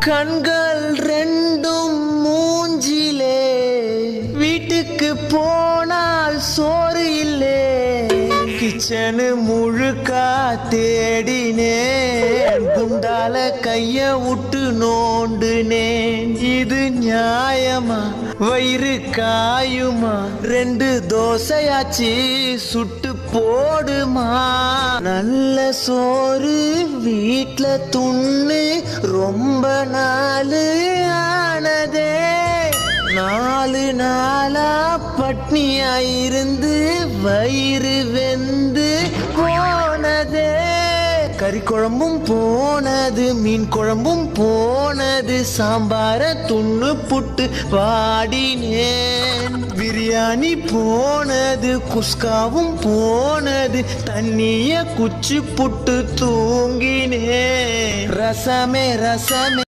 கண்கள் ரெண்டும் மூஞ்சிலே, வீட்டுக்கு போனால் சோறு இல்லே. கிச்சனு முழுக்கா தேடினேன், குண்டால கைய விட்டு நோண்டுனேன். இது நியாயமா? வயிறு காயுமா? 2 தோசையாச்சு சுட்டு போடுமா? நல்ல சோறு வீட்ல துண்ணு ரொம்ப நாள் ஆனதே. 4 நாளா பட்னியாயிருந்து வயிறு வெந்து போனதே. கறி குழம்பும் போனது, மீன் குழம்பும் போனது, சாம்பார துண்ணு புட்டு வாடினேன். பிரியாணி போனது, குஸ்காவும் போனது, தண்ணிய குச்சி புட்டு தூங்கினேன். ரசமே ரசமே